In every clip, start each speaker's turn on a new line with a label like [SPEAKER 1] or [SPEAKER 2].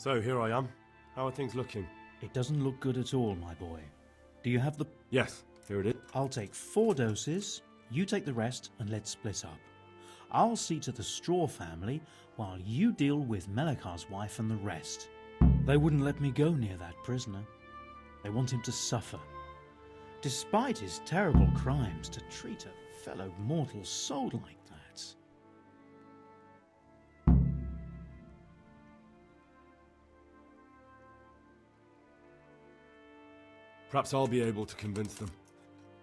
[SPEAKER 1] So, here I am. How are things looking?
[SPEAKER 2] It doesn't look good at all, my boy. Do you have the...
[SPEAKER 1] Yes, here it is.
[SPEAKER 2] I'll take 4 doses, you take the rest, and let's split up. I'll see to the Straw family, while you deal with Melikar's wife and the rest. They wouldn't let me go near that prisoner. They want him to suffer. Despite his terrible crimes, to treat a fellow mortal soul like that.
[SPEAKER 1] Perhaps I'll be able to convince them.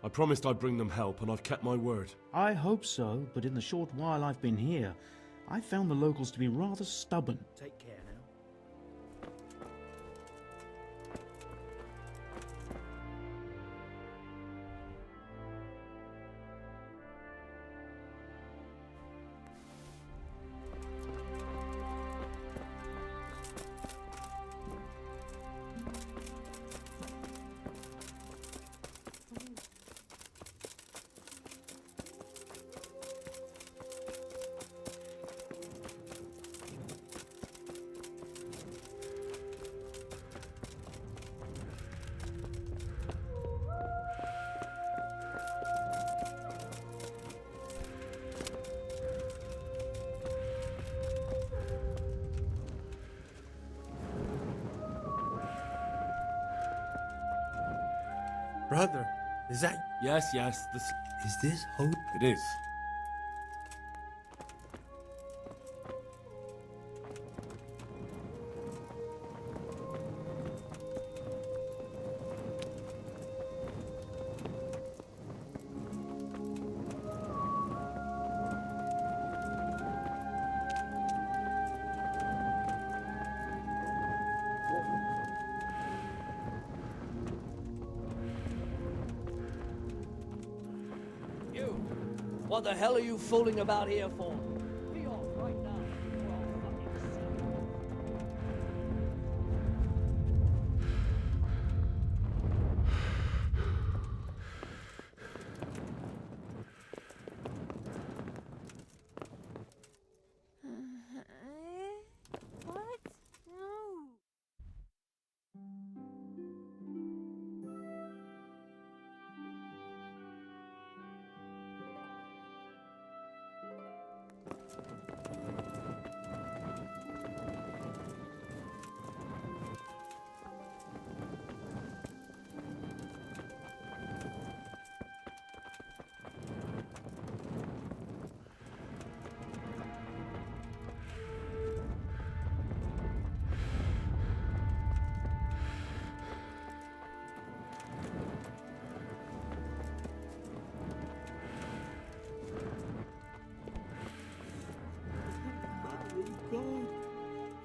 [SPEAKER 1] I promised I'd bring them help, and I've kept my word.
[SPEAKER 2] I hope so, but in the short while I've been here, I've found the locals to be rather stubborn.
[SPEAKER 3] Take care now.
[SPEAKER 4] Brother, is that...
[SPEAKER 1] Yes,
[SPEAKER 4] Is this hope?
[SPEAKER 1] it is.
[SPEAKER 3] What the hell are you fooling about here for? Be off right now. You're all fucking silly.
[SPEAKER 5] What? No.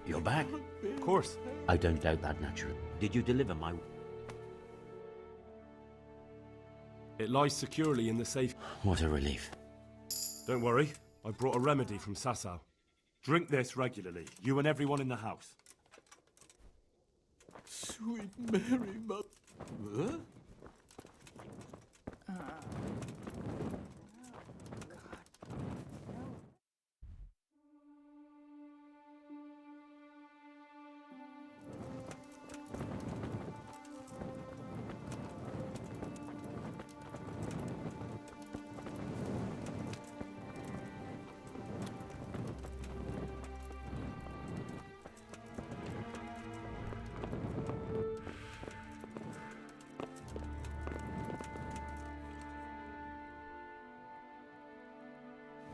[SPEAKER 6] You're back.
[SPEAKER 1] Of course.
[SPEAKER 6] I don't doubt that, naturally. Did you deliver my...
[SPEAKER 1] It lies securely in the safe.
[SPEAKER 6] What a relief.
[SPEAKER 1] Don't worry, I brought a remedy from Sasau. Drink this regularly, you and everyone in the house.
[SPEAKER 4] Sweet Mary, Mother... Huh?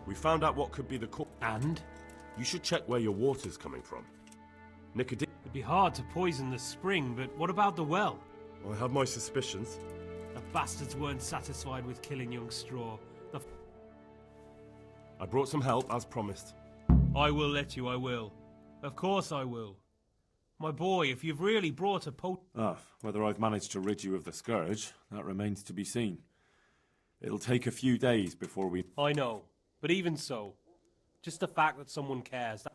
[SPEAKER 1] We found out what could be the cause.
[SPEAKER 7] And?
[SPEAKER 1] You should check where your water's coming from. Nicodem.
[SPEAKER 7] It'd be hard to poison the spring, but what about the well?
[SPEAKER 1] I have my suspicions.
[SPEAKER 7] The bastards weren't satisfied with killing young Straw.
[SPEAKER 1] I brought some help, as promised.
[SPEAKER 7] I will let you, I will. Of course I will. My boy, if you've really brought a
[SPEAKER 1] Whether I've managed to rid you of the scourge, that remains to be seen. It'll take a few days before we...
[SPEAKER 7] I know, but even so, just the fact that someone cares...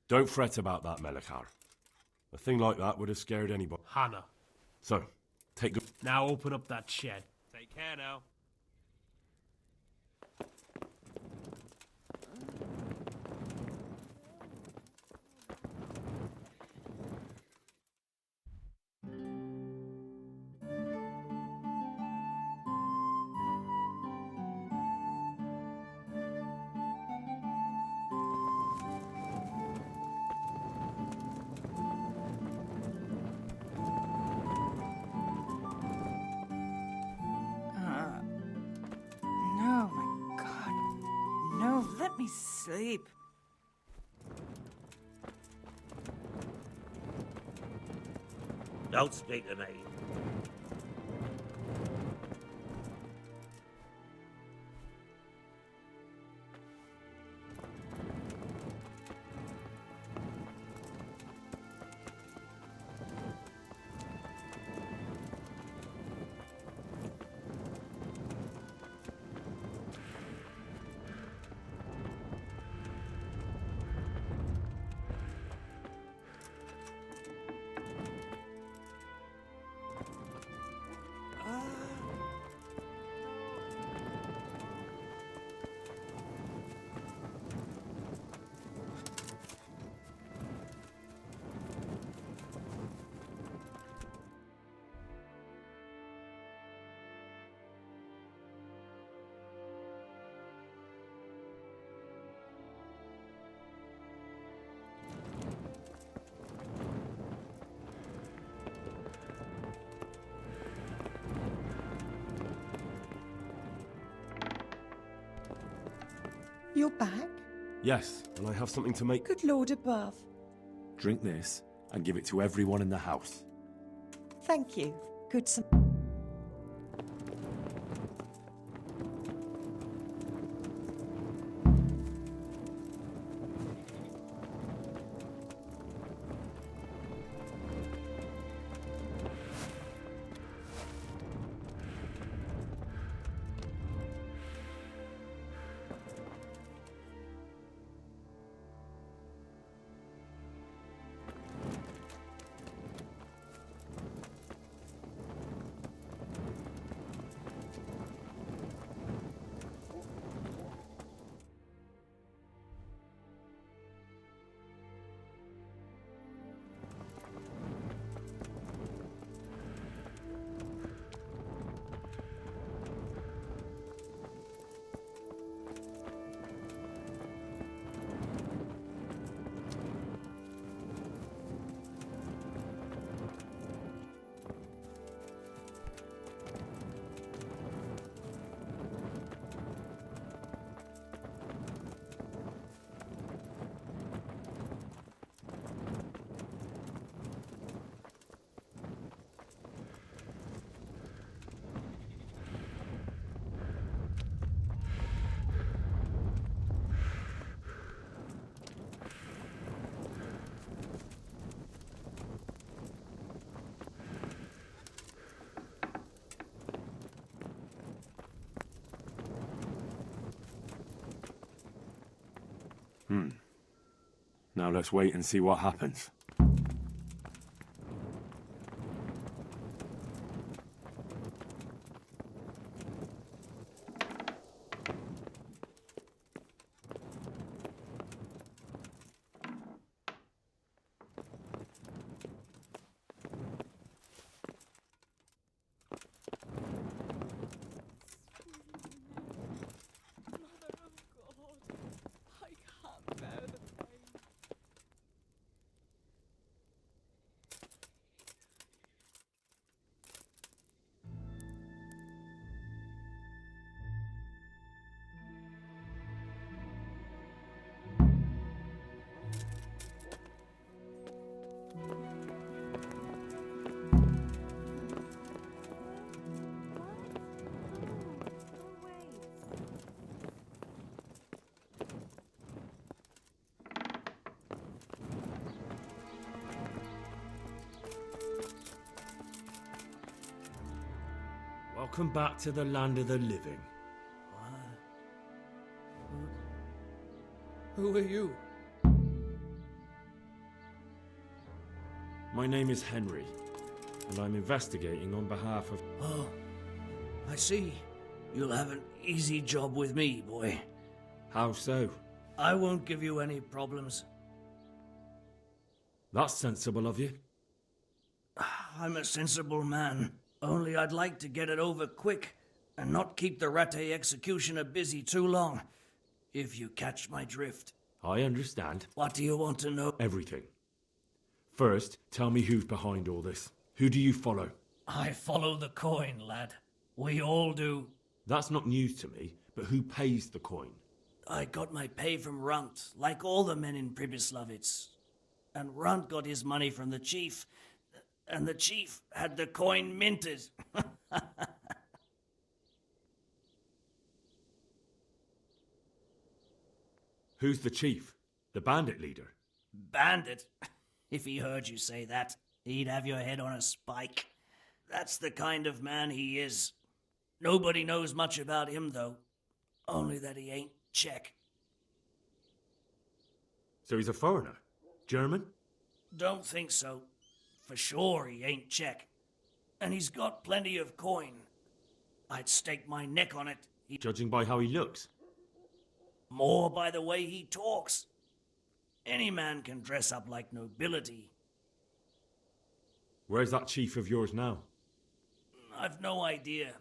[SPEAKER 1] Don't fret about that, Melikar. A thing like that would have scared anybody.
[SPEAKER 7] Hannah.
[SPEAKER 1] So, take good...
[SPEAKER 7] Now open up that shed. Take care now.
[SPEAKER 8] me sleep.
[SPEAKER 6] Don't speak to me.
[SPEAKER 9] You're back?
[SPEAKER 1] Yes, and I have something to make.
[SPEAKER 9] Good Lord above.
[SPEAKER 1] Drink this and give it to everyone in the house.
[SPEAKER 9] Thank you. Good some.
[SPEAKER 1] Now let's wait and see what happens.
[SPEAKER 10] Welcome back to the land of the living.
[SPEAKER 4] Who are you?
[SPEAKER 10] My name is Henry, and I'm investigating on behalf of...
[SPEAKER 11] Oh, I see. You'll have an easy job with me, boy.
[SPEAKER 10] How so?
[SPEAKER 11] I won't give you any problems.
[SPEAKER 10] That's sensible of you.
[SPEAKER 11] I'm a sensible man. Only I'd like to get it over quick and not keep the Rattay executioner busy too long, if you catch my drift.
[SPEAKER 10] I understand.
[SPEAKER 11] What do you want to know?
[SPEAKER 10] Everything. First, tell me who's behind all this. Who do you follow?
[SPEAKER 11] I follow the coin, lad. We all do.
[SPEAKER 10] That's not news to me, but who pays the coin?
[SPEAKER 11] I got my pay from Runt, like all the men in Pribyslavitz. And Runt got his money from the chief, and the chief had the coin minted.
[SPEAKER 10] Who's the chief? The bandit leader?
[SPEAKER 11] Bandit? If he heard you say that, he'd have your head on a spike. That's the kind of man he is. Nobody knows much about him, though. Only that he ain't Czech.
[SPEAKER 10] So he's a foreigner? German?
[SPEAKER 11] Don't think so. For sure he ain't Czech. And he's got plenty of coin. I'd stake my neck on it.
[SPEAKER 10] Judging by how he looks?
[SPEAKER 11] More by the way he talks. Any man can dress up like nobility.
[SPEAKER 10] Where's that chief of yours now?
[SPEAKER 11] I've no idea.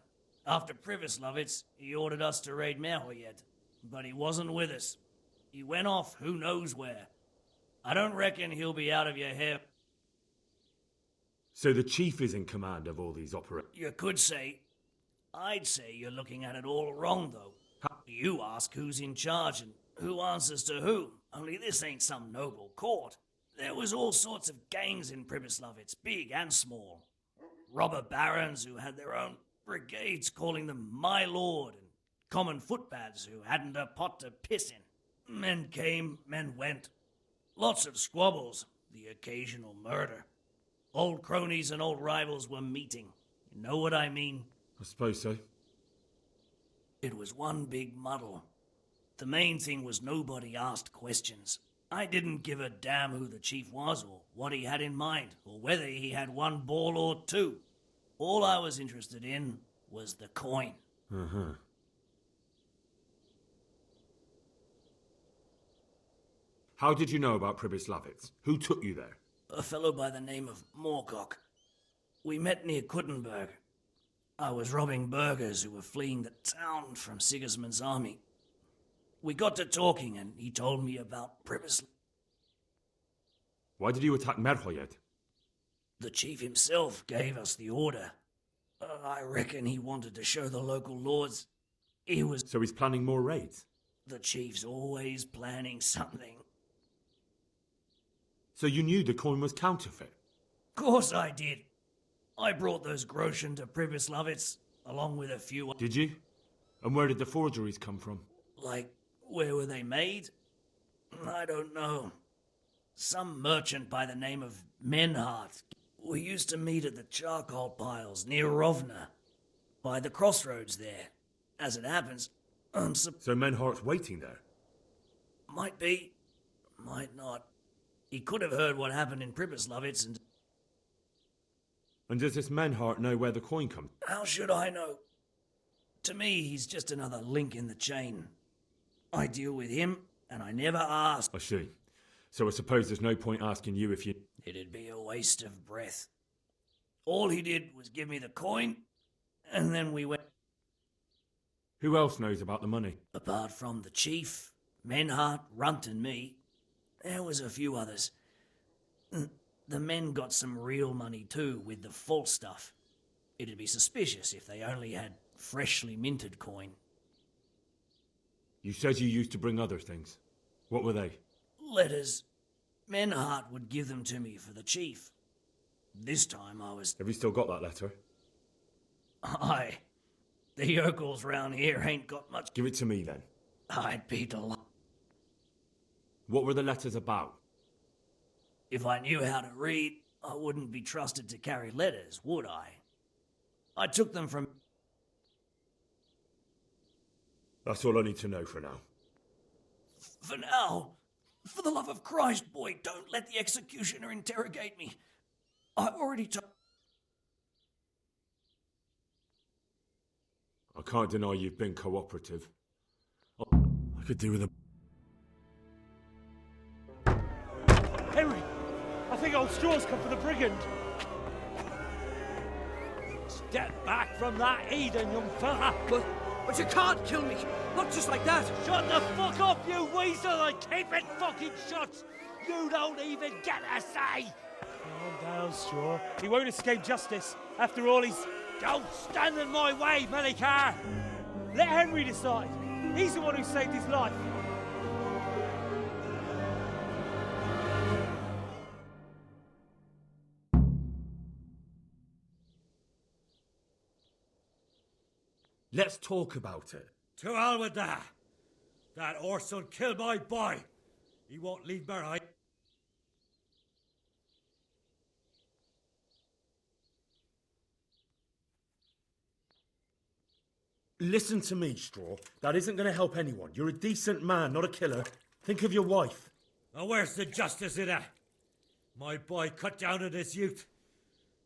[SPEAKER 11] After Pribyslavitz, he ordered us to raid Merhoyed, but he wasn't with us. He went off who knows where. I don't reckon he'll be out of your hair.
[SPEAKER 10] So the chief is in command of all these operations?
[SPEAKER 11] You could say. I'd say you're looking at it all wrong, though. You ask who's in charge and who answers to who, only this ain't some noble court. There was all sorts of gangs in Pribyslavitz, big and small. Robber barons who had their own brigades calling them my lord, and common footpads who hadn't a pot to piss in. Men came, men went. Lots of squabbles, the occasional murder. Old cronies and old rivals were meeting. You know what I mean?
[SPEAKER 10] I suppose so.
[SPEAKER 11] It was one big muddle. The main thing was nobody asked questions. I didn't give a damn who the chief was or what he had in mind or whether he had one ball or two. All I was interested in was the coin.
[SPEAKER 10] Uh-huh. How did you know about Pribyslavitz? Who took you there?
[SPEAKER 11] A fellow by the name of Moorcock. We met near Kuttenberg. I was robbing burghers who were fleeing the town from Sigismund's army. We got to talking and he told me about Pribyslavitz.
[SPEAKER 10] Why did you attack Merhoyed?
[SPEAKER 11] The chief himself gave us the order. I reckon he wanted to show the local lords he was...
[SPEAKER 10] So he's planning more raids?
[SPEAKER 11] The chief's always planning something.
[SPEAKER 10] So you knew the coin was counterfeit?
[SPEAKER 11] Course I did. I brought those groschen to Pribyslavitz, along with a few...
[SPEAKER 10] Did you? And where did the forgeries come from?
[SPEAKER 11] Like, where were they made? I don't know. Some merchant by the name of Menhart. We used to meet at the charcoal piles near Rovna, by the crossroads there. As it happens,
[SPEAKER 10] So Menhart's waiting there?
[SPEAKER 11] Might be, might not. He could have heard what happened in Pribyslavitz and...
[SPEAKER 10] And does this Menhart know where the coin comes?
[SPEAKER 11] How should I know? To me, he's just another link in the chain. I deal with him, and I never ask.
[SPEAKER 10] I see. So I suppose there's no point asking you if you...
[SPEAKER 11] It'd be a waste of breath. All he did was give me the coin, and then we went...
[SPEAKER 10] Who else knows about the money?
[SPEAKER 11] Apart from the chief, Menhart, Runt and me, there was a few others. The men got some real money too, with the false stuff. It'd be suspicious if they only had freshly minted coin.
[SPEAKER 10] You said you used to bring other things. What were they?
[SPEAKER 11] Letters. Menhart would give them to me for the chief. This time I was...
[SPEAKER 10] Have you still got that letter?
[SPEAKER 11] Aye. The yokels round here ain't got much...
[SPEAKER 10] Give it to me then.
[SPEAKER 11] I'd be delighted.
[SPEAKER 10] What were the letters about?
[SPEAKER 11] If I knew how to read, I wouldn't be trusted to carry letters, would I? I took them from...
[SPEAKER 10] That's all I need to know for now.
[SPEAKER 11] For now, for the love of Christ, boy, don't let the executioner interrogate me. I already told...
[SPEAKER 10] I can't deny you've been cooperative.
[SPEAKER 1] I could do with a...
[SPEAKER 7] Henry! I think old Straw's come for the brigand. Step back from that Eden, young fella!
[SPEAKER 3] But you can't kill me! Not just like that!
[SPEAKER 7] Shut the fuck up, you weasel, and keep it fucking shut! You don't even get a say! Calm down, Straw. He won't escape justice. After all, he's... Don't stand in my way, Melikar! Let Henry decide. He's the one who saved his life.
[SPEAKER 10] Let's talk about it.
[SPEAKER 6] To hell with that. That horse'll kill my boy. He won't leave behind.
[SPEAKER 10] Listen to me, Straw. That isn't going to help anyone. You're a decent man, not a killer. Think of your wife.
[SPEAKER 6] Now where's the justice in that? My boy cut down at his youth.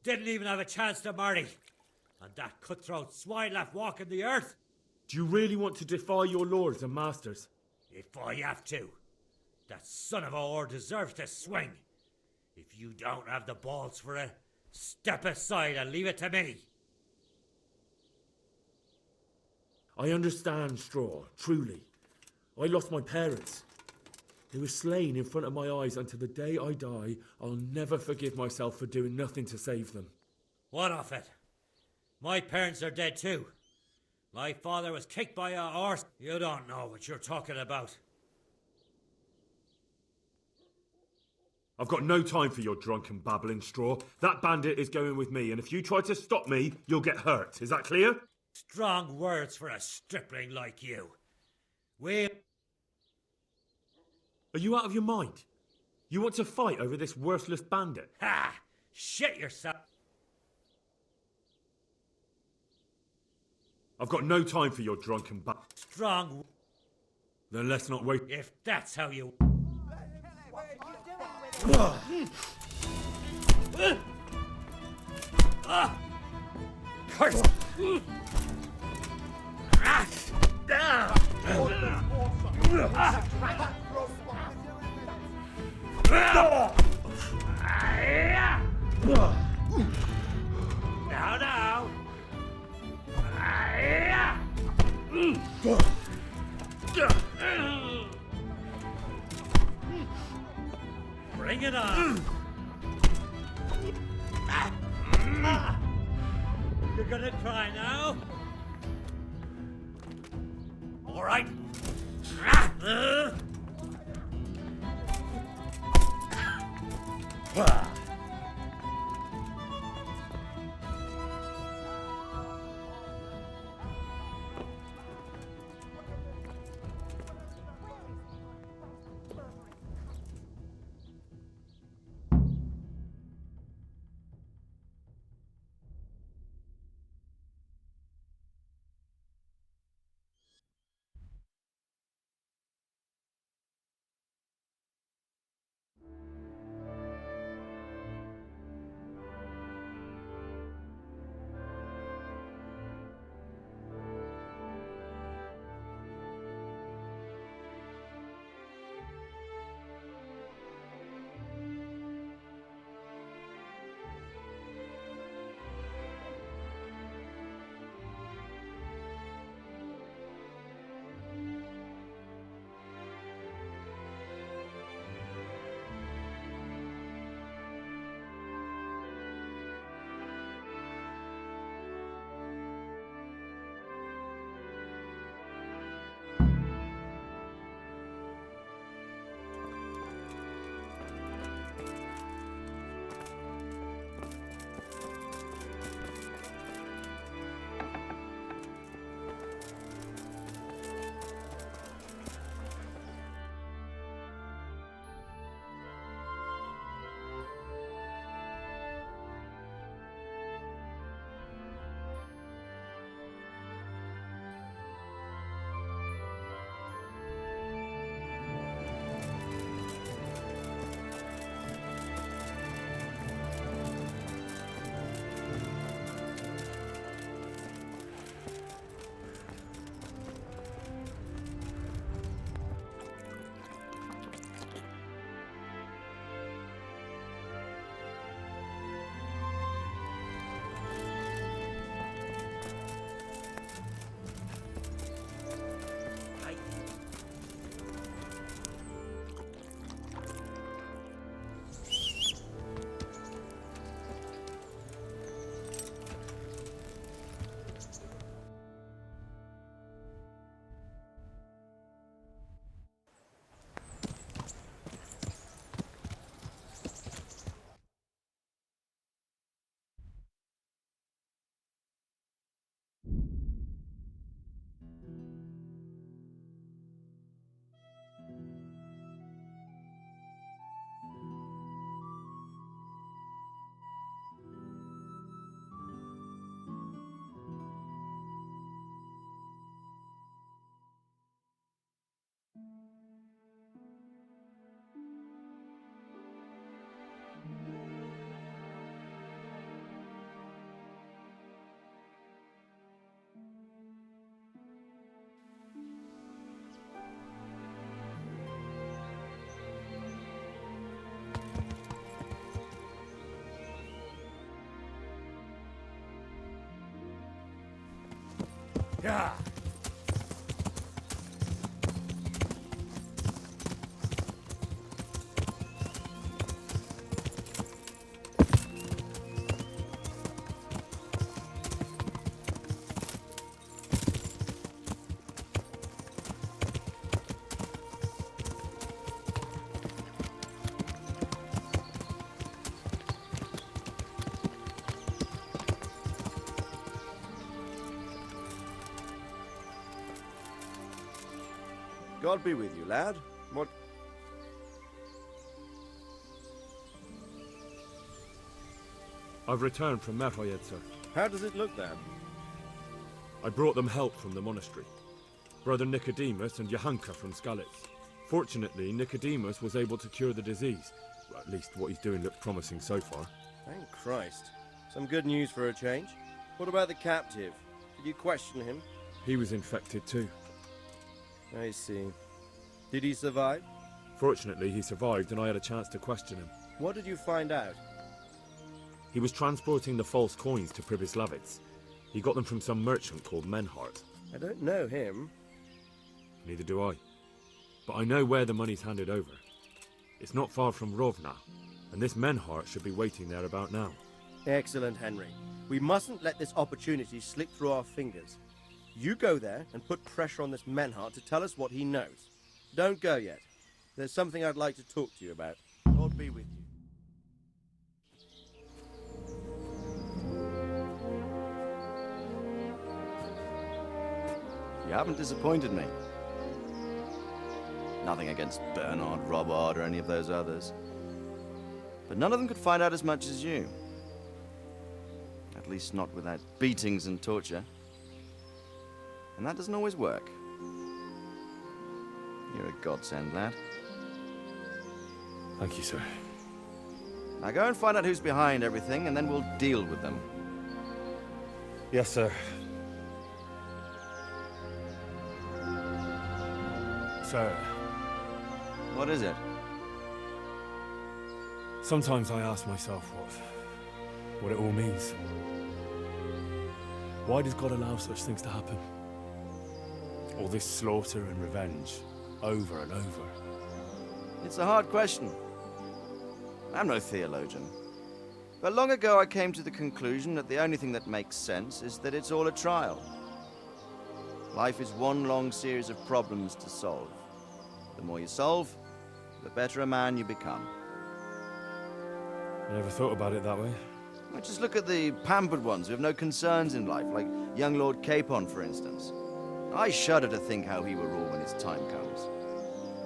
[SPEAKER 6] Didn't even have a chance to marry. And that cutthroat swine left walking the earth.
[SPEAKER 10] Do you really want to defy your lords and masters?
[SPEAKER 6] If I have to. That son of a whore deserves to swing. If you don't have the balls for it, step aside and leave it to me.
[SPEAKER 10] I understand, Straw, truly. I lost my parents. They were slain in front of my eyes, and to the day I die, I'll never forgive myself for doing nothing to save them.
[SPEAKER 6] What of it? My parents are dead too. My father was kicked by a horse. You don't know what you're talking about.
[SPEAKER 10] I've got no time for your drunken babbling, Straw. That bandit is going with me, and if you try to stop me, you'll get hurt. Is that clear?
[SPEAKER 6] Strong words for a stripling like you. We...
[SPEAKER 10] Are you out of your mind? You want to fight over this worthless bandit?
[SPEAKER 6] Ha! Shit yourself.
[SPEAKER 10] I've got no time for your drunken
[SPEAKER 6] Strong...
[SPEAKER 10] Then let's not wait.
[SPEAKER 6] If that's how you... Curse! Now. Bring it on. You're gonna cry now? All right. Yeah.
[SPEAKER 8] God be with you, lad. What?
[SPEAKER 10] I've returned from Merhoyed, sir.
[SPEAKER 8] How does it look, then?
[SPEAKER 10] I brought them help from the monastery. Brother Nicodemus and Johanka from Skalitz. Fortunately, Nicodemus was able to cure the disease. Well, at least what he's doing looks promising so far.
[SPEAKER 8] Thank Christ. Some good news for a change. What about the captive? Did you question him?
[SPEAKER 10] He was infected too.
[SPEAKER 8] I see. Did he survive?
[SPEAKER 10] Fortunately, he survived and I had a chance to question him.
[SPEAKER 8] What did you find out?
[SPEAKER 10] He was transporting the false coins to Pribyslavitz. He got them from some merchant called Menhart.
[SPEAKER 8] I don't know him.
[SPEAKER 10] Neither do I. But I know where the money's handed over. It's not far from Rovna, and this Menhart should be waiting there about now.
[SPEAKER 8] Excellent, Henry. We mustn't let this opportunity slip through our fingers. You go there and put pressure on this Menhart to tell us what he knows. Don't go yet. There's something I'd like to talk to you about. God be with you.
[SPEAKER 12] You haven't disappointed me. Nothing against Bernard, Robert, or any of those others. But none of them could find out as much as you. At least not without beatings and torture. And that doesn't always work. You're a godsend, lad.
[SPEAKER 10] Thank you, sir.
[SPEAKER 12] Now go and find out who's behind everything, and then we'll deal with them.
[SPEAKER 10] Yes, sir. Sir.
[SPEAKER 12] What is it?
[SPEAKER 10] Sometimes I ask myself what it all means. Why does God allow such things to happen? All this slaughter and revenge, over and over.
[SPEAKER 12] It's a hard question. I'm no theologian. But long ago I came to the conclusion that the only thing that makes sense is that it's all a trial. Life is one long series of problems to solve. The more you solve, the better a man you become.
[SPEAKER 10] I never thought about it that way.
[SPEAKER 12] Well, just look at the pampered ones who have no concerns in life, like young Lord Capon, for instance. I shudder to think how he will rule when his time comes.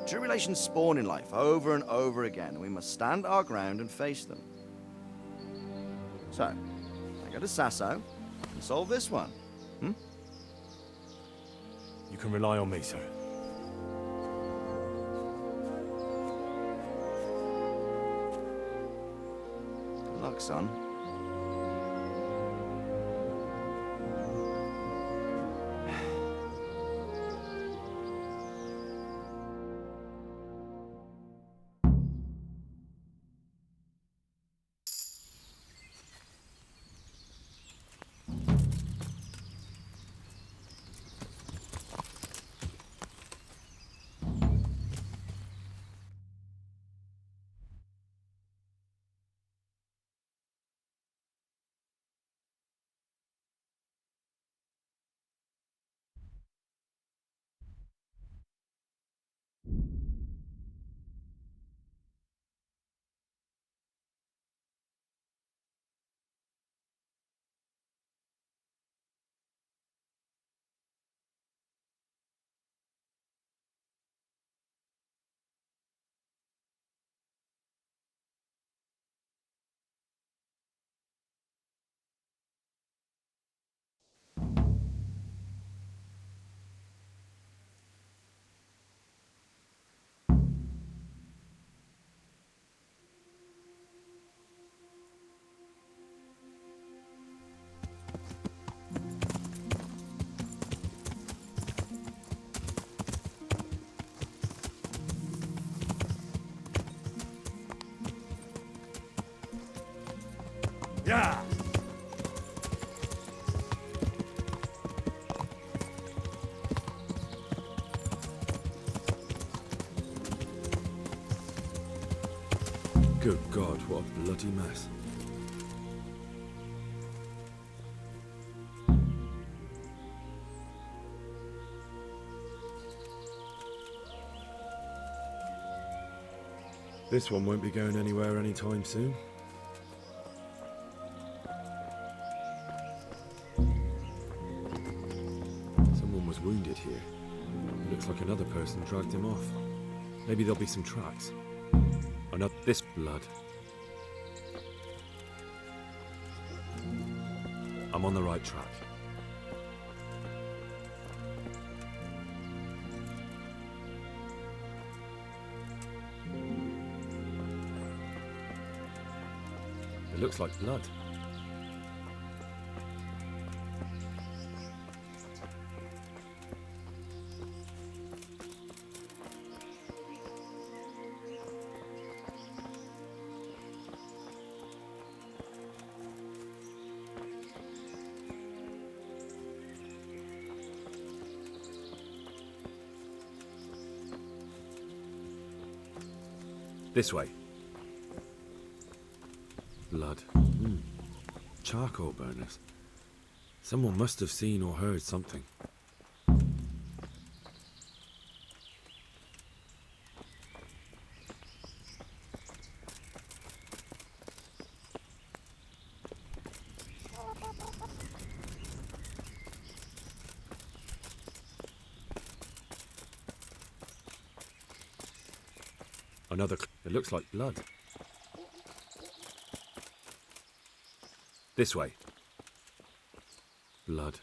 [SPEAKER 12] Tribulations spawn in life over and over again, and we must stand our ground and face them. So, I go to Sasso and solve this one.
[SPEAKER 10] You can rely on me, sir.
[SPEAKER 12] Good luck, son.
[SPEAKER 6] Yeah.
[SPEAKER 10] Good God, what a bloody mess. This one won't be going anywhere anytime soon. Someone was wounded here. It looks like another person dragged him off. Maybe there'll be some tracks. Oh, not this blood. I'm on the right track. It looks like blood. This way. Blood. Charcoal burners. Someone must have seen or heard something. Another. It looks like blood. This way. Blood.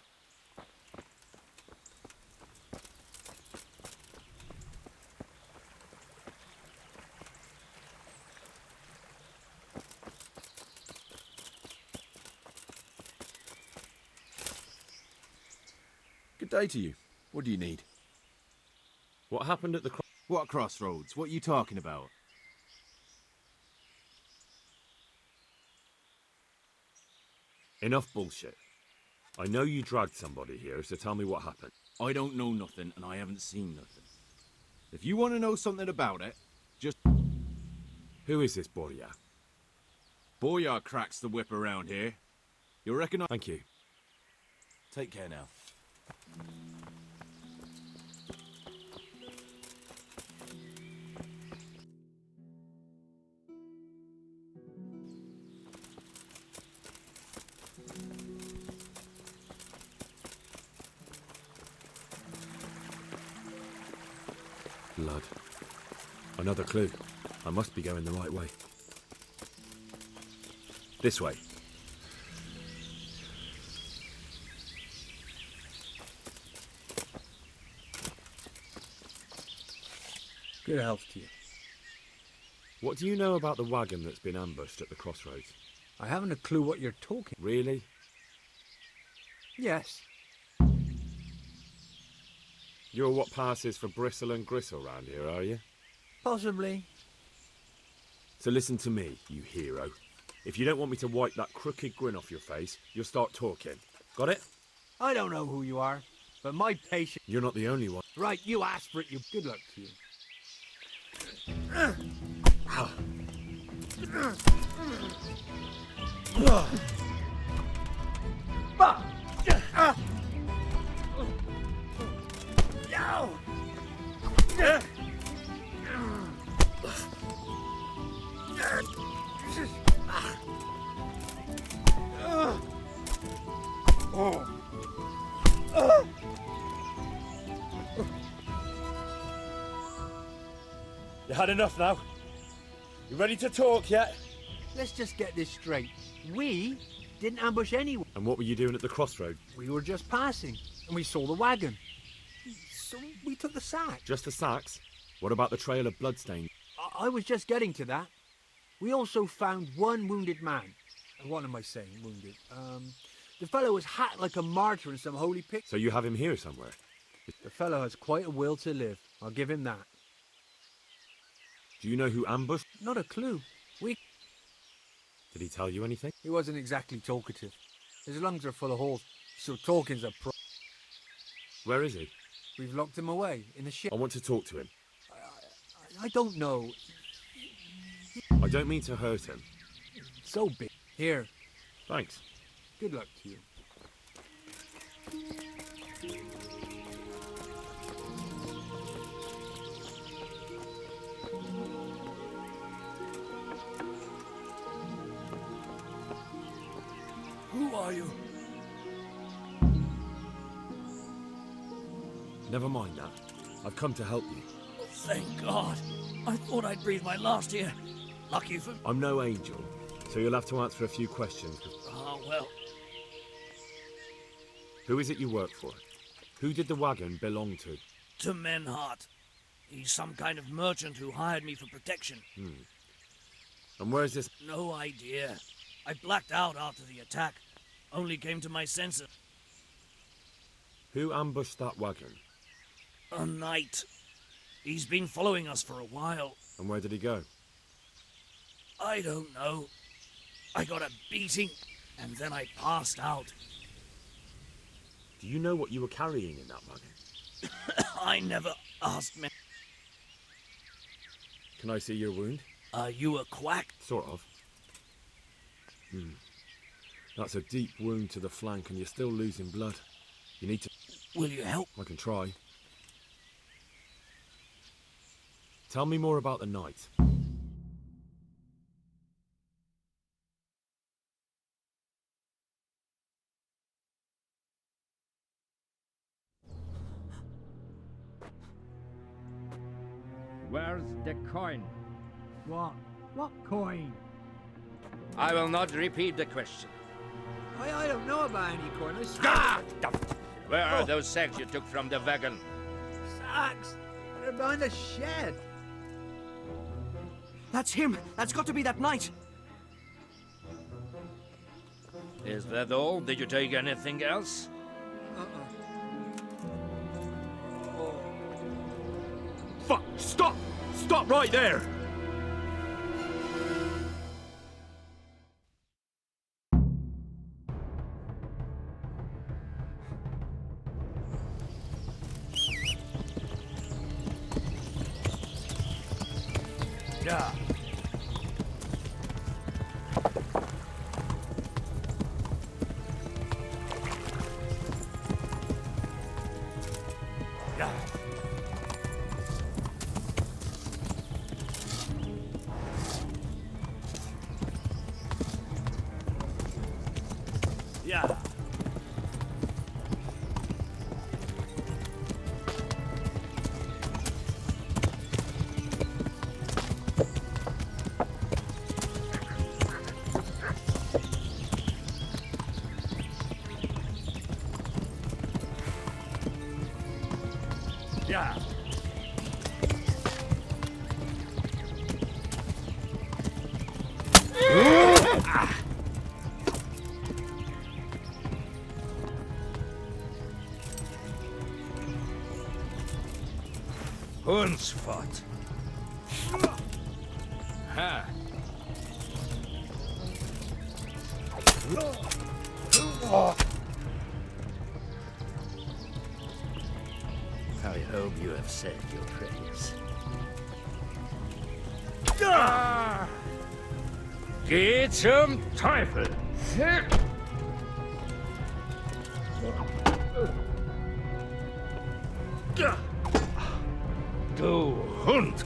[SPEAKER 13] Good day to you. What do you need?
[SPEAKER 10] What happened at the
[SPEAKER 13] What crossroads? What are you talking about?
[SPEAKER 10] Enough bullshit. I know you dragged somebody here, so tell me what happened.
[SPEAKER 13] I don't know nothing, and I haven't seen nothing. If you want to know something about it, just...
[SPEAKER 10] Who is this Boryar?
[SPEAKER 13] Boryar cracks the whip around here. You'll recognize...
[SPEAKER 10] Thank you.
[SPEAKER 13] Take care now.
[SPEAKER 10] Blood. Another clue. I must be going the right way. This way.
[SPEAKER 4] Good health to you.
[SPEAKER 10] What do you know about the wagon that's been ambushed at the crossroads?
[SPEAKER 4] I haven't a clue what you're talking.
[SPEAKER 10] Really?
[SPEAKER 4] Yes.
[SPEAKER 10] You're what passes for bristle and gristle round here, are you?
[SPEAKER 4] Possibly.
[SPEAKER 10] So listen to me, you hero. If you don't want me to wipe that crooked grin off your face, you'll start talking. Got it?
[SPEAKER 4] I don't know who you are, but my patience...
[SPEAKER 10] You're not the only one.
[SPEAKER 4] Right, you asked for it, you... Good luck to you.
[SPEAKER 10] You had enough now? You ready to talk yet?
[SPEAKER 4] Let's just get this straight. We didn't ambush anyone.
[SPEAKER 10] And what were you doing at the crossroad?
[SPEAKER 4] We were just passing, and we saw the wagon. So we took the sack.
[SPEAKER 10] Just the sacks? What about the trail of bloodstain?
[SPEAKER 4] I was just getting to that. We also found one wounded man. What am I saying, wounded? The fellow was hacked like a martyr in some holy pit.
[SPEAKER 10] So you have him here somewhere?
[SPEAKER 4] The fellow has quite a will to live. I'll give him that.
[SPEAKER 10] Do you know who ambushed?
[SPEAKER 4] Not a clue.
[SPEAKER 10] Did he tell you anything?
[SPEAKER 4] He wasn't exactly talkative. His lungs are full of holes, so talking's a pro...
[SPEAKER 10] Where is he?
[SPEAKER 4] We've locked him away, in the ship.
[SPEAKER 10] I want to talk to him.
[SPEAKER 4] I don't know.
[SPEAKER 10] I don't mean to hurt him.
[SPEAKER 4] So big. Here,
[SPEAKER 10] Thanks.
[SPEAKER 4] good luck to you.
[SPEAKER 11] Who are you?
[SPEAKER 10] Never mind that. I've come to help you.
[SPEAKER 11] Thank God. I thought I'd breathe my last here. Lucky for...
[SPEAKER 10] I'm no angel, so you'll have to answer a few questions.
[SPEAKER 11] Ah, well.
[SPEAKER 10] Who is it you work for? Who did the wagon belong to?
[SPEAKER 11] To Menhart. He's some kind of merchant who hired me for protection.
[SPEAKER 10] And where's this?
[SPEAKER 11] No idea. I blacked out after the attack. Only came to my senses.
[SPEAKER 10] Who ambushed that wagon?
[SPEAKER 11] A knight. He's been following us for a while.
[SPEAKER 10] And where did he go?
[SPEAKER 11] I don't know. I got a beating, and then I passed out.
[SPEAKER 10] Do you know what you were carrying in that wagon?
[SPEAKER 11] I never asked me.
[SPEAKER 10] Can I see your wound?
[SPEAKER 11] Are you a quack?
[SPEAKER 10] Sort of. That's a deep wound to the flank and you're still losing blood. You need to...
[SPEAKER 11] Will you help?
[SPEAKER 10] I can try. Tell me more about the night.
[SPEAKER 14] Where's the coin?
[SPEAKER 4] What? What coin?
[SPEAKER 14] I will not repeat the question.
[SPEAKER 4] I don't know about any coin. I swear.
[SPEAKER 14] Ah! Where are those sacks you took from the wagon?
[SPEAKER 4] Sacks! They're behind the shed.
[SPEAKER 11] That's him! That's got to be that knight!
[SPEAKER 14] Is that all? Did you take anything else?
[SPEAKER 10] Fuck! Stop! Stop right there!
[SPEAKER 14] Yeah. Yeah. Yeah. Yeah. Hundsfot. Ha. I hope you have said your prayers. Geht zum Teufel! Du Hund!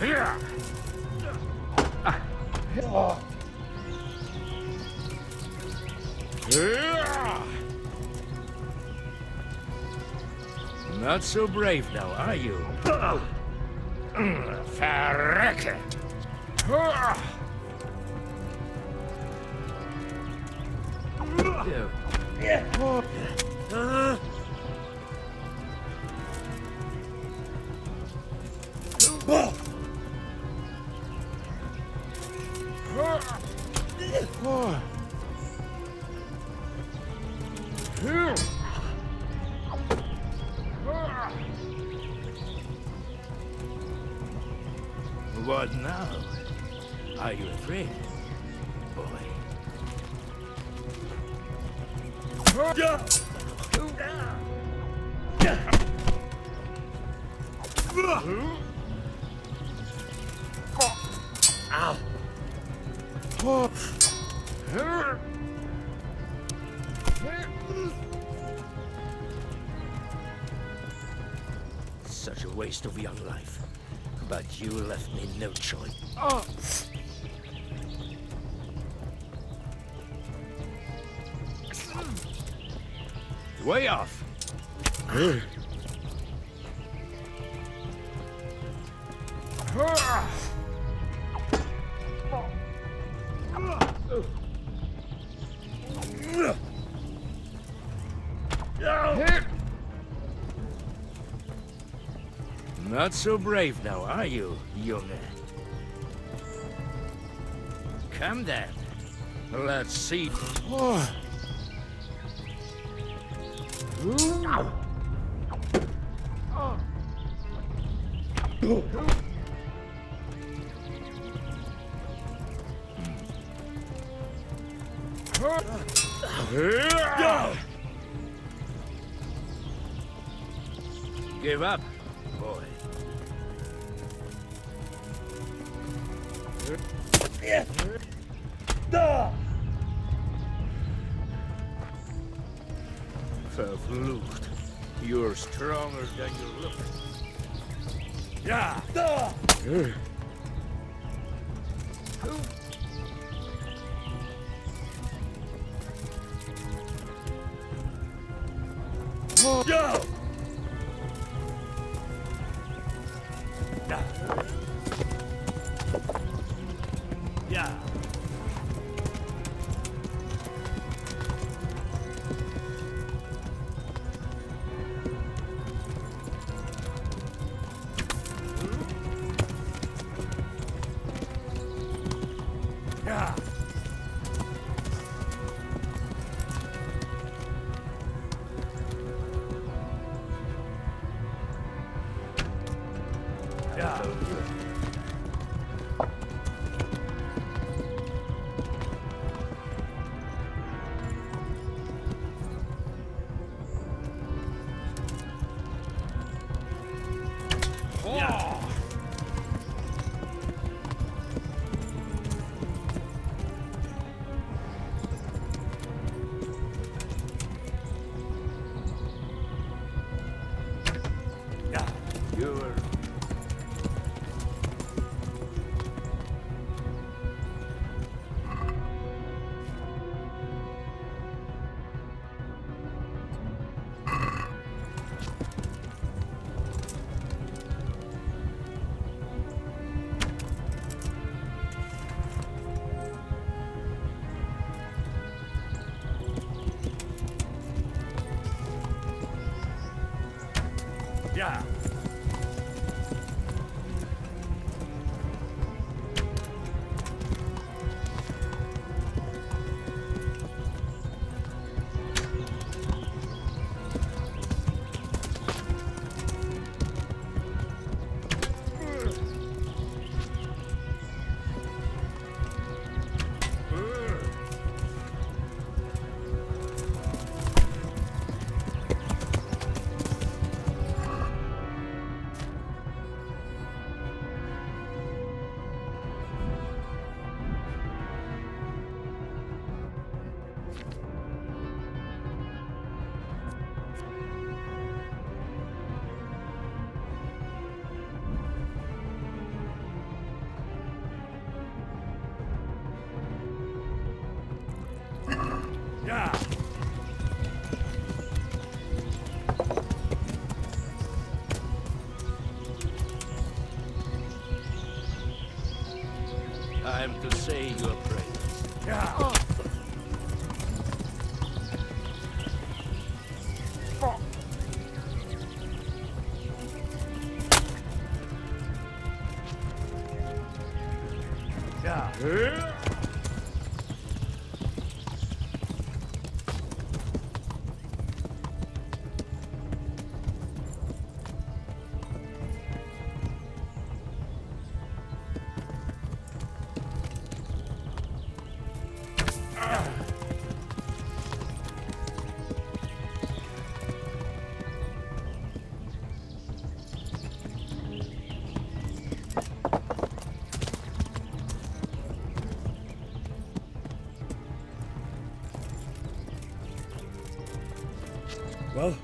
[SPEAKER 14] Ja. Not so brave now, are you? Verrecke! What now? Are you afraid, boy? Ow. Such a waste of young life. But you left me no choice. Way off. Not so brave now, are you, young? Come then. Let's see. Give up, boy. Verflucht. You're stronger than you look. Yeah.
[SPEAKER 6] Go! Yeah. Yeah. Yeah. Yeah.
[SPEAKER 14] Time to say your prayers.
[SPEAKER 6] Yeah. Yeah.
[SPEAKER 10] Well?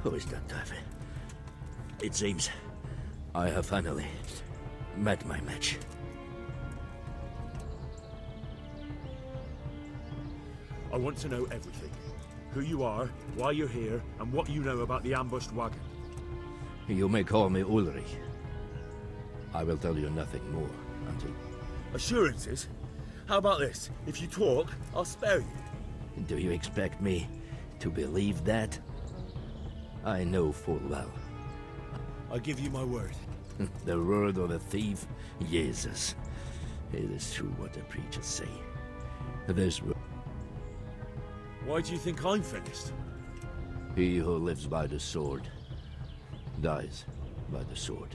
[SPEAKER 14] Who is that, Davy? It seems I have finally met my match.
[SPEAKER 10] I want to know everything. Who you are, why you're here, and what you know about the ambushed wagon.
[SPEAKER 14] You may call me Ulrich. I will tell you nothing more until...
[SPEAKER 10] Assurances? How about this? If you talk, I'll spare you.
[SPEAKER 14] Do you expect me to believe that? I know full well.
[SPEAKER 10] I give you my word.
[SPEAKER 14] The word of a thief? Jesus. It is true what the preachers say. This...
[SPEAKER 10] Why do you think I'm finished?
[SPEAKER 14] He who lives by the sword dies by the sword.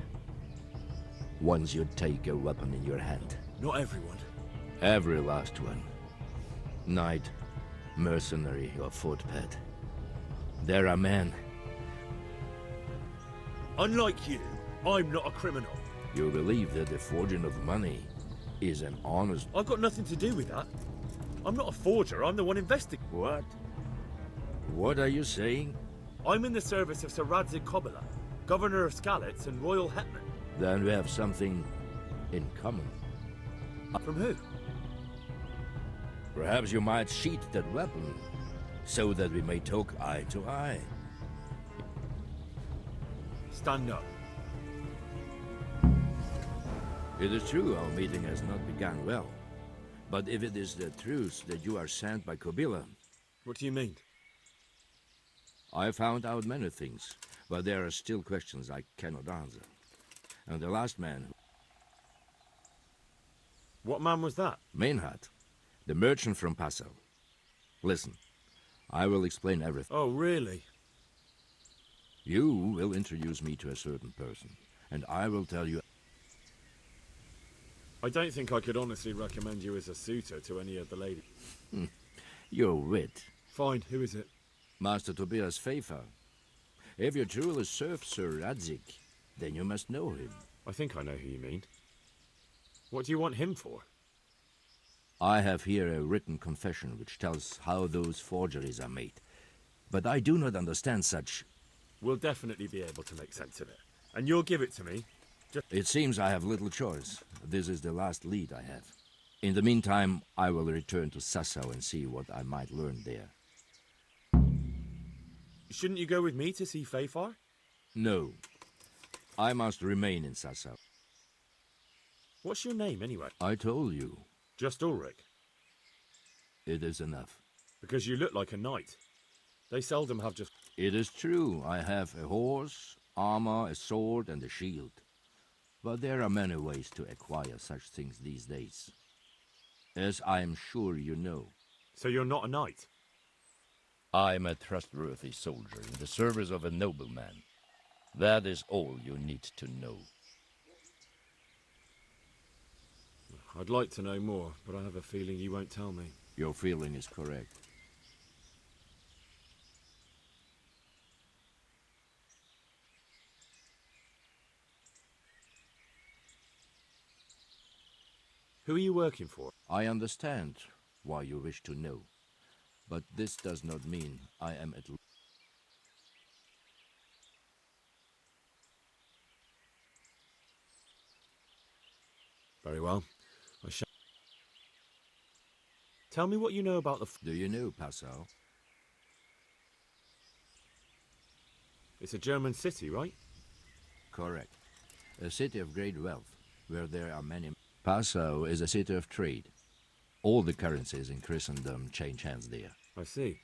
[SPEAKER 14] Once you take a weapon in your hand.
[SPEAKER 10] Not everyone.
[SPEAKER 14] Every last one. Knight, mercenary, or footpad. There are men.
[SPEAKER 10] Unlike you, I'm not a criminal.
[SPEAKER 14] You believe that the forging of money is an honest...
[SPEAKER 10] I've got nothing to do with that. I'm not a forger, I'm the one investigating.
[SPEAKER 14] What? What are you saying?
[SPEAKER 10] I'm in the service of Sir Radzig Kobyla, Governor of Skalitz and Royal Hetman.
[SPEAKER 14] Then we have something in common.
[SPEAKER 10] From who?
[SPEAKER 14] Perhaps you might sheath that weapon, so that we may talk eye to eye.
[SPEAKER 10] Stand up.
[SPEAKER 14] It is true our meeting has not begun well. But if it is the truth that you are sent by Kobyla...
[SPEAKER 10] What do you mean?
[SPEAKER 14] I found out many things, but there are still questions I cannot answer. And the last man...
[SPEAKER 10] What man was that?
[SPEAKER 14] Meinhard, the merchant from Passau. Listen, I will explain everything.
[SPEAKER 10] Oh, really?
[SPEAKER 14] You will introduce me to a certain person, and I will tell you...
[SPEAKER 10] I don't think I could honestly recommend you as a suitor to any of the ladies.
[SPEAKER 14] Your wit.
[SPEAKER 10] Fine, who is it?
[SPEAKER 14] Master Tobias Pfeiffer. If you truly serve Sir Radzig, then you must know him.
[SPEAKER 10] I think I know who you mean. What do you want him for?
[SPEAKER 14] I have here a written confession which tells how those forgeries are made. But I do not understand such...
[SPEAKER 10] We'll definitely be able to make sense of it. And you'll give it to me.
[SPEAKER 14] It seems I have little choice. This is the last lead I have. In the meantime, I will return to Sassau and see what I might learn there.
[SPEAKER 10] Shouldn't you go with me to see Pfeiffer?
[SPEAKER 14] No. I must remain in Sassau.
[SPEAKER 10] What's your name, anyway?
[SPEAKER 14] I told you.
[SPEAKER 10] Just Ulrich.
[SPEAKER 14] It is enough.
[SPEAKER 10] Because you look like a knight. They seldom have just...
[SPEAKER 14] It is true. I have a horse, armor, a sword, and a shield. But there are many ways to acquire such things these days. As I am sure you know.
[SPEAKER 10] So you're not a knight?
[SPEAKER 15] I am a trustworthy soldier in the service of a nobleman. That is all you need to know.
[SPEAKER 10] I'd like to know more, but I have a feeling you won't tell me.
[SPEAKER 14] Your feeling is correct.
[SPEAKER 10] Who are you working for?
[SPEAKER 14] I understand why you wish to know, but this does not mean I am at...
[SPEAKER 10] Very well. I shall... Tell me what you know about the...
[SPEAKER 14] Do you know Passau?
[SPEAKER 10] It's a German city, right?
[SPEAKER 14] Correct. A city of great wealth, where there are many... Passau is a city of trade. All the currencies in Christendom change hands there.
[SPEAKER 10] I see.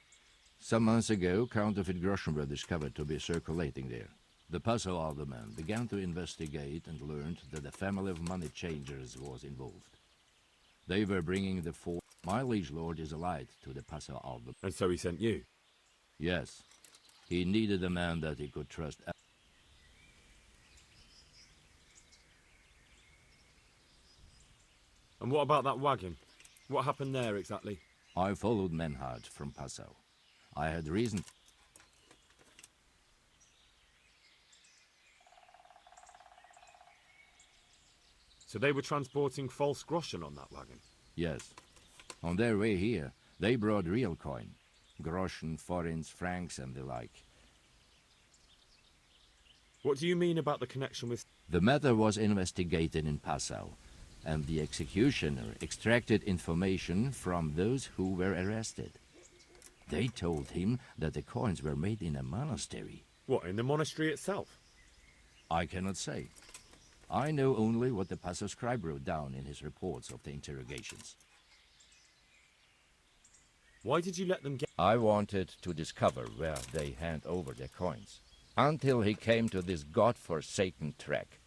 [SPEAKER 14] Some months ago, counterfeit groschen were discovered to be circulating there. The Passau alderman began to investigate and learned that a family of money changers was involved. They were bringing the force. My liege lord is allied to the Passau alderman.
[SPEAKER 10] And so he sent you?
[SPEAKER 14] Yes. He needed a man that he could trust.
[SPEAKER 10] And what about that wagon? What happened there exactly?
[SPEAKER 14] I followed Meinhard from Passau. I had reason...
[SPEAKER 1] So they were transporting false groschen on that wagon?
[SPEAKER 14] Yes. On their way here, they brought real coin. Groschen, forints, francs, and the like.
[SPEAKER 1] What do you mean about the connection with...
[SPEAKER 14] The matter was investigated in Passau, and the executioner extracted information from those who were arrested. They told him that the coins were made in a monastery.
[SPEAKER 1] What, in the monastery itself?
[SPEAKER 14] I cannot say. I know only what the Passau scribe wrote down in his reports of the interrogations.
[SPEAKER 1] Why did you let them get...
[SPEAKER 15] I wanted to discover where they hand over their coins. Until he came to this god-forsaken track.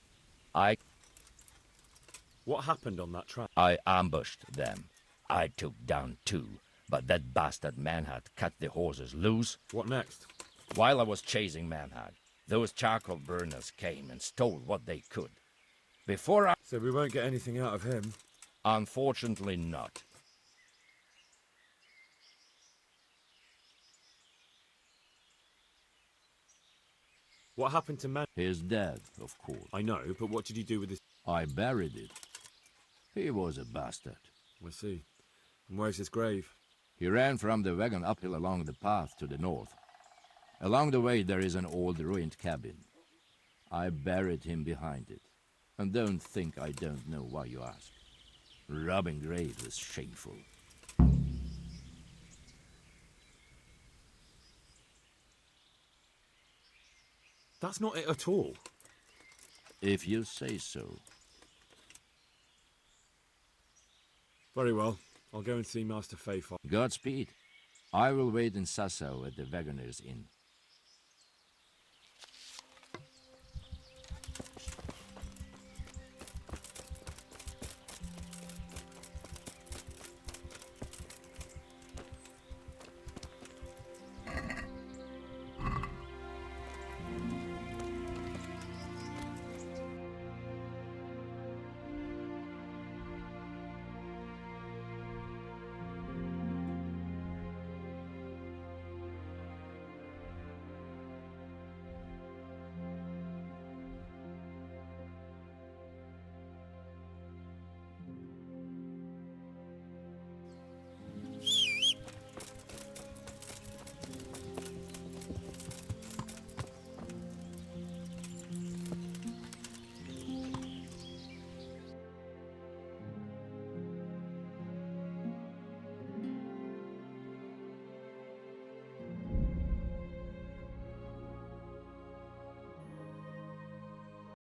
[SPEAKER 1] What happened on that track?
[SPEAKER 15] I ambushed them. I took down 2, but that bastard Manhart cut the horses loose.
[SPEAKER 1] What next?
[SPEAKER 15] While I was chasing Manhart, those charcoal burners came and stole what they could. Before I...
[SPEAKER 1] So we won't get anything out of him?
[SPEAKER 15] Unfortunately not.
[SPEAKER 1] What happened to Man?
[SPEAKER 14] His dead, of course.
[SPEAKER 1] I know, but what did you do with his...
[SPEAKER 14] I buried it. He was a bastard.
[SPEAKER 1] I see. And where's his grave?
[SPEAKER 14] He ran from the wagon uphill along the path to the north. Along the way there is an old ruined cabin. I buried him behind it. And don't think I don't know why you ask. Robbing graves is shameful.
[SPEAKER 1] That's not it at all.
[SPEAKER 14] If you say so.
[SPEAKER 1] Very well. I'll go and see Master Faith.
[SPEAKER 14] Godspeed. I will wait in Sassau at the Wagoner's Inn.